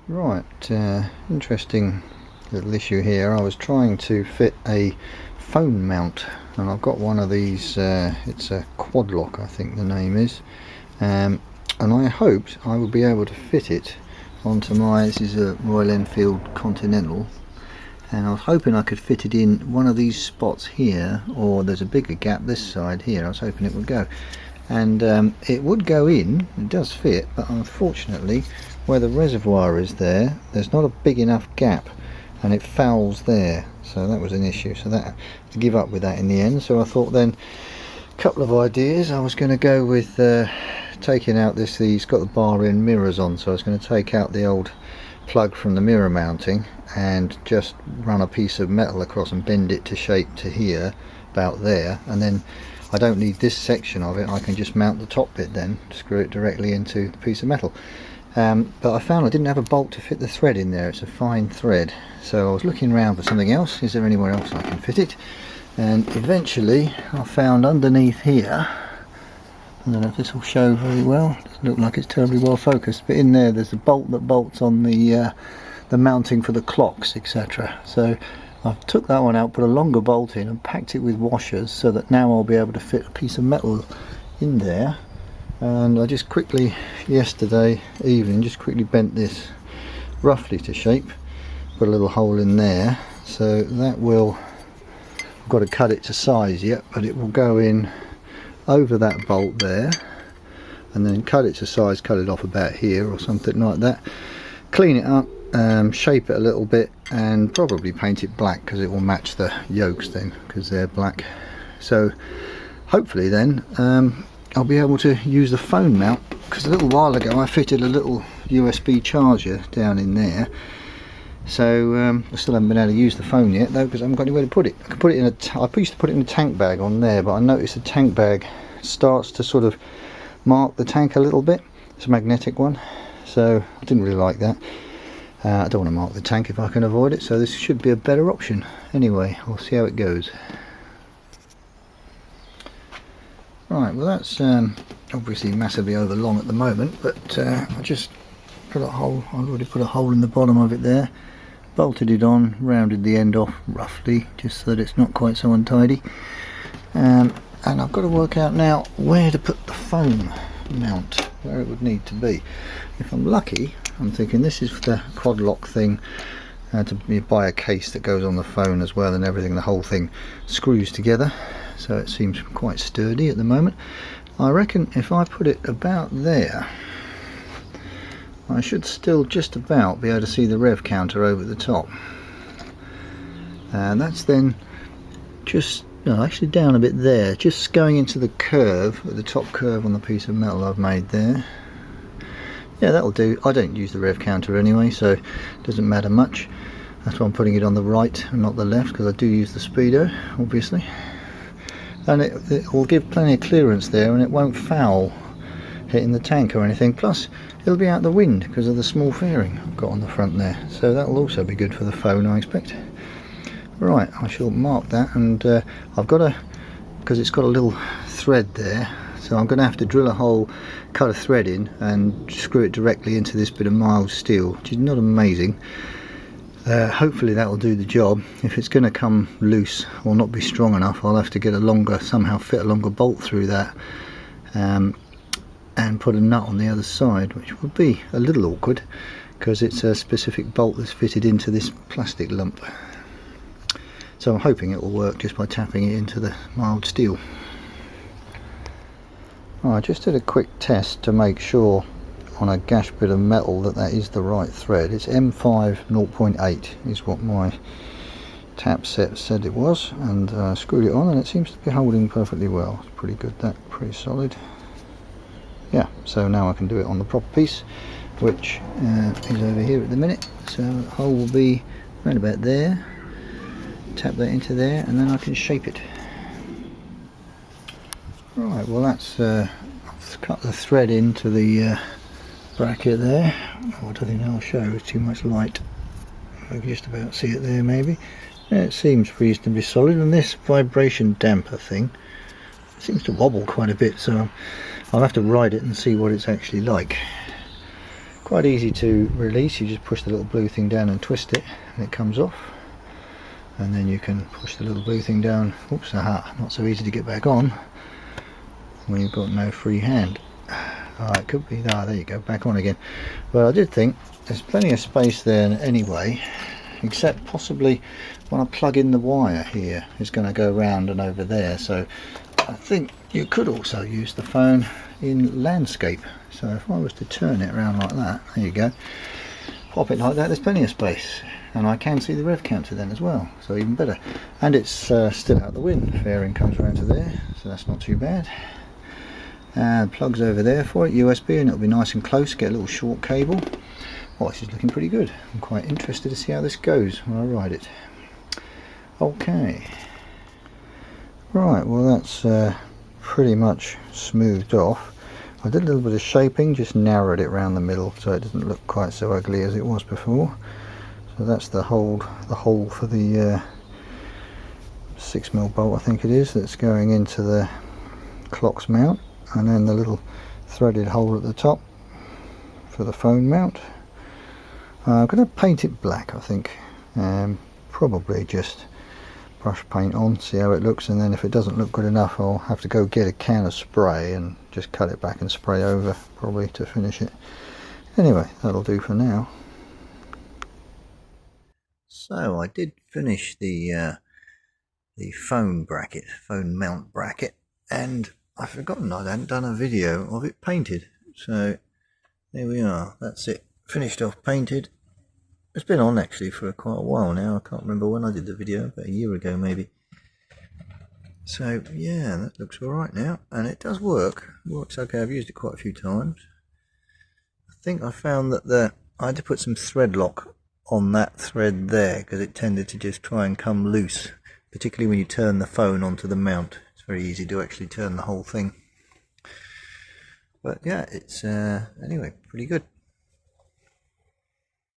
Right, interesting little issue here. I was trying to fit a phone mount, and I've got one of these, it's a quad lock I think the name is, and I hoped I would be able to fit it onto this is a Royal Enfield Continental, and I was hoping I could fit it in one of these spots here, or there's a bigger gap this side here. I was hoping it would go, and it would go in, it does fit, but unfortunately where the reservoir is there's not a big enough gap, and it fouls there, so that was an issue. So that to give up with that in the end. So I thought then, a couple of ideas. I was going to go with taking out it's got the bar end mirrors on, so I was going to take out the old plug from the mirror mounting and just run a piece of metal across and bend it to shape to here, about there, and then I don't need this section of it. I can just mount the top bit then, screw it directly into the piece of metal. But I found I didn't have a bolt to fit the thread in there. It's a fine thread, so I was looking around for something else. Is there anywhere else I can fit it? And eventually I found underneath here, I don't know if this will show very well, it doesn't look like it's terribly well focused, but in there's a bolt that bolts on the mounting for the clocks, etc. So I took that one out, put a longer bolt in and packed it with washers, so that now I'll be able to fit a piece of metal in there. And I just quickly, yesterday evening, just quickly bent this roughly to shape, put a little hole in there, so that will, I've got to cut it to size yet, but it will go in over that bolt there, and then cut it to size, cut it off about here or something like that, clean it up, shape it a little bit, and probably paint it black because it will match the yokes then, because they're black. So hopefully then I'll be able to use the phone mount, because a little while ago I fitted a little USB charger down in there. So I still haven't been able to use the phone yet though, because I haven't got anywhere to put it. I could put it in I used to put it in a tank bag on there, but I noticed the tank bag starts to sort of mark the tank a little bit. It's a magnetic one, so I didn't really like that. I don't want to mark the tank if I can avoid it, so this should be a better option. Anyway, we'll see how it goes. Right, well that's obviously massively over long at the moment, but I just put a hole, I've already put a hole in the bottom of it there, bolted it on, rounded the end off roughly, just so that it's not quite so untidy. And I've got to work out now where to put the phone mount, where it would need to be. If I'm lucky, I'm thinking this is the quad lock thing, to buy a case that goes on the phone as well and everything, the whole thing screws together, so it seems quite sturdy at the moment. I reckon if I put it about there, I should still just about be able to see the rev counter over the top, and that's then just actually down a bit there, just going into the curve, the top curve on the piece of metal I've made there. Yeah, that'll do. I don't use the rev counter anyway, so it doesn't matter much. That's why I'm putting it on the right and not the left, because I do use the speedo obviously, and it will give plenty of clearance there, and it won't foul hitting the tank or anything. Plus it'll be out the wind because of the small fairing I've got on the front there, so that'll also be good for the phone, I expect. Right, I shall mark that, and I've got because it's got a little thread there, so I'm going to have to drill a hole, cut a thread in and screw it directly into this bit of mild steel, which is not amazing. Hopefully that will do the job. If it's going to come loose or not be strong enough, I'll have to get somehow fit a longer bolt through that, and put a nut on the other side, which would be a little awkward because it's a specific bolt that's fitted into this plastic lump. So I'm hoping it will work just by tapping it into the mild steel. I just did a quick test to make sure on a gash bit of metal that is the right thread. It's M5 0.8 is what my tap set said it was, and I screwed it on and it seems to be holding perfectly well. It's pretty good, that, pretty solid. Yeah, so now I can do it on the proper piece, which is over here at the minute. So the hole will be around about there, tap that into there, and then I can shape it. Right, well that's I've cut the thread into the bracket there. Oh, I don't think I'll show, it's too much light. I can just about see it there maybe. Yeah, it seems reasonably solid, and this vibration damper thing seems to wobble quite a bit, so I'll have to ride it and see what it's actually like. quite easy to release. You just push the little blue thing down and twist it and it comes off, and then you can push the little blue thing down. Oops, aha, not so easy to get back on when you've got no free hand. It could be, there you go, back on again. But I did think there's plenty of space there anyway, except possibly when I plug in the wire here, it's going to go round and over there. So I think you could also use the phone in landscape. So if I was to turn it around like that, there you go, pop it like that, there's plenty of space, and I can see the rev counter then as well, so even better. And it's still out the wind, fairing comes around to there, so that's not too bad. Plugs over there for it, USB, and it'll be nice and close. Get a little short cable. Well, this is looking pretty good. I'm quite interested to see how this goes when I ride it. Okay, right, well that's pretty much smoothed off. I did a little bit of shaping, just narrowed it around the middle so it doesn't look quite so ugly as it was before. So that's the hole for the 6mm bolt, I think it is, that's going into the clock's mount, and then the little threaded hole at the top for the phone mount. I'm going to paint it black, I think. Probably just brush paint on, see how it looks, and then if it doesn't look good enough I'll have to go get a can of spray and just cut it back and spray over probably to finish it. Anyway, that'll do for now. So I did finish the phone mount bracket, and I've forgotten I hadn't done a video of it painted. So there we are, that's it, finished off painted. It's been on actually for quite a while now. I can't remember when I did the video, about a year ago maybe. So yeah, that looks alright now, and it does work. It works okay. I've used it quite a few times. I think I found that I had to put some thread lock on that thread there because it tended to just try and come loose, particularly when you turn the phone onto the mount. It's very easy to actually turn the whole thing. But yeah, it's anyway, pretty good.